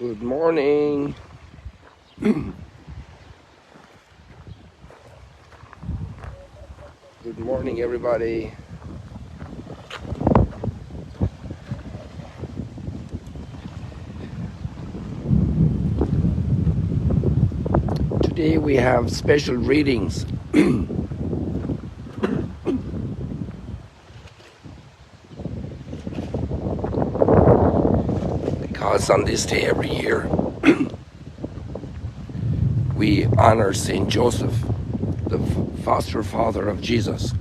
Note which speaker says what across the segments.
Speaker 1: Good morning. Good morning, everybody. Today we have special readings. Because on this day every year we honor Saint Joseph, the foster father of Jesus.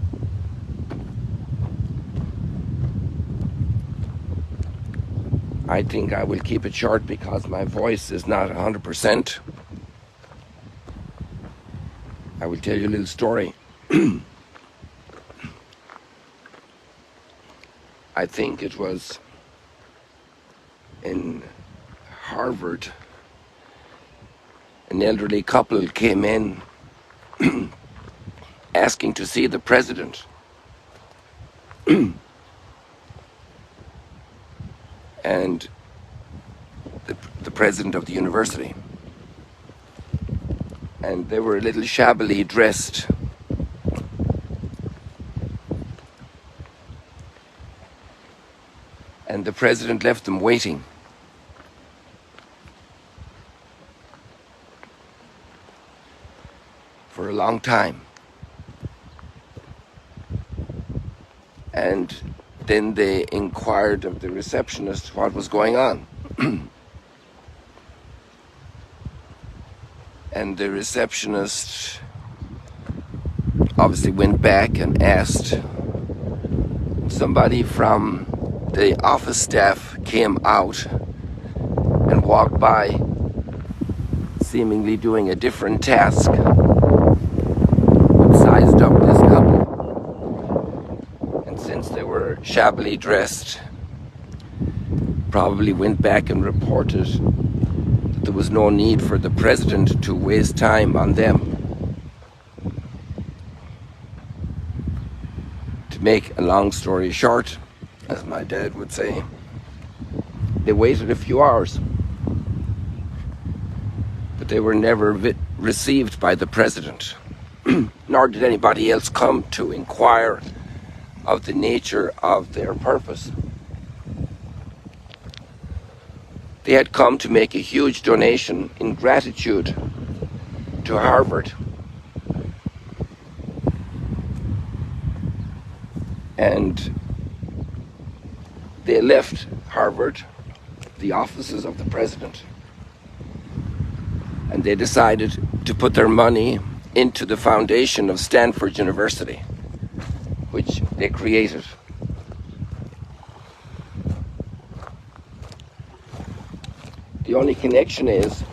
Speaker 1: I think I will keep it short because my voice is not 100%. I will tell you a little story. I think it was in Harvard. An elderly couple came in asking to see the president. And the president of the university. And they were a little shabbily dressed. And the president left them waiting. For a long time. And then they inquired of the receptionist what was going on. And the receptionist obviously went back and asked. Somebody from the office staff came out and walked by, seemingly doing a different task, but sized up this couple. And since they were shabbily dressed, probably went back and reported that there was no need for the president to waste time on them. To make a long story short, as my dad would say, they waited a few hours, but they were never received by the president, nor did anybody else come to inquire of the nature of their purpose. They had come to make a huge donation in gratitude to Harvard. And they left Harvard, the offices of the president, and they decided to put their money into the foundation of Stanford University, which they created. The only connection is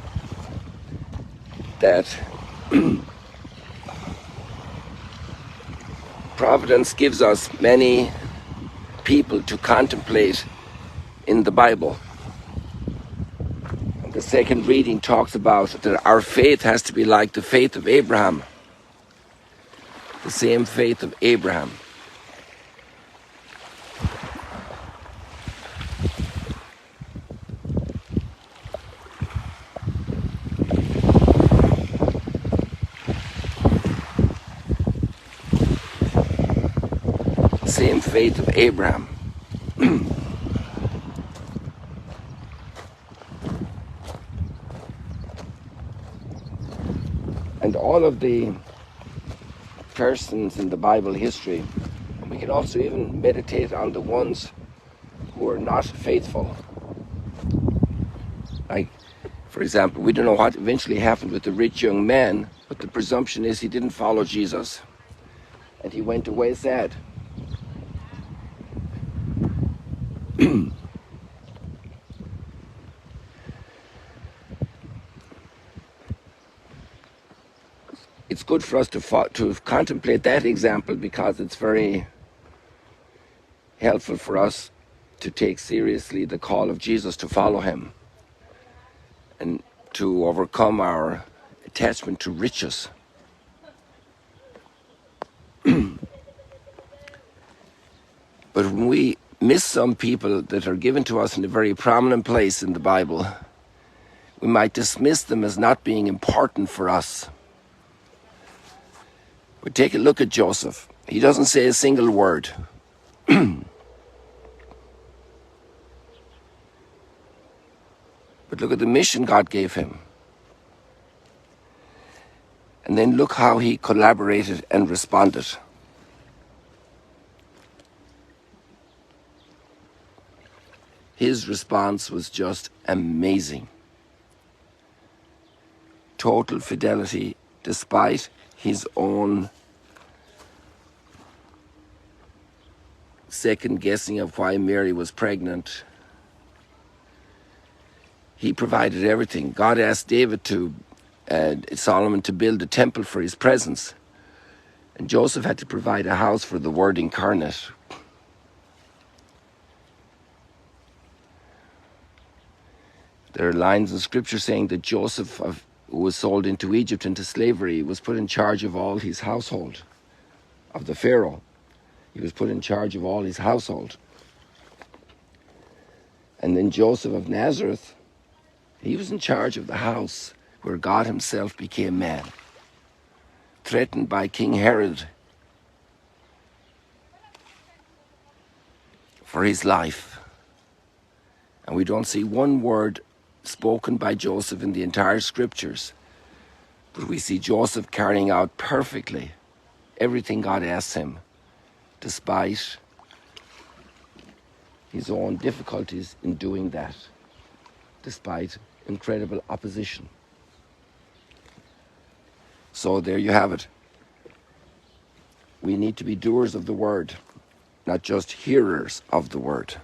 Speaker 1: that Providence gives us many people to contemplate in the Bible. And the second reading talks about that our faith has to be like the faith of Abraham, the same faith of Abraham. Same faith of Abraham. And all of the persons in the Bible history, we can also even meditate on the ones who are not faithful. Like, for example, we don't know what eventually happened with the rich young man, but the presumption is he didn't follow Jesus. And he went away sad. It's good for us to contemplate that example because it's very helpful for us to take seriously the call of Jesus to follow him and to overcome our attachment to riches. But when we miss some people that are given to us in a very prominent place in the Bible, we might dismiss them as not being important for us. But take a look at Joseph. He doesn't say a single word. But look at the mission God gave him. And then look how he collaborated and responded. His response was just amazing. Total fidelity despite his own second guessing of why Mary was pregnant. He provided everything. God asked Solomon to build a temple for his presence. And Joseph had to provide a house for the Word incarnate. There are lines in Scripture saying that Joseph, who was sold into Egypt, into slavery, was put in charge of all his household, of the Pharaoh. He was put in charge of all his household. And then Joseph of Nazareth, he was in charge of the house where God himself became man, threatened by King Herod for his life. And we don't see one word spoken by Joseph in the entire scriptures, but we see Joseph carrying out perfectly everything God asks him, despite his own difficulties in doing that, despite incredible opposition. So there you have it. We need to be doers of the word, not just hearers of the word.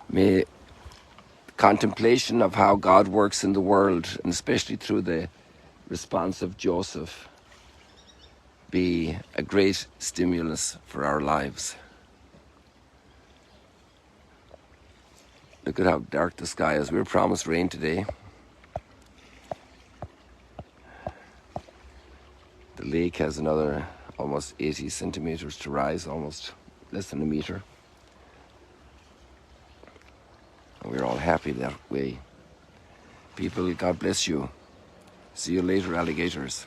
Speaker 1: May contemplation of how God works in the world, and especially through the response of Joseph, be a great stimulus for our lives. Look at how dark the sky is. We were promised rain today. The lake has another almost 80 centimeters to rise, almost less than a meter. And we're all happy that way. People, God bless you. See you later, alligators.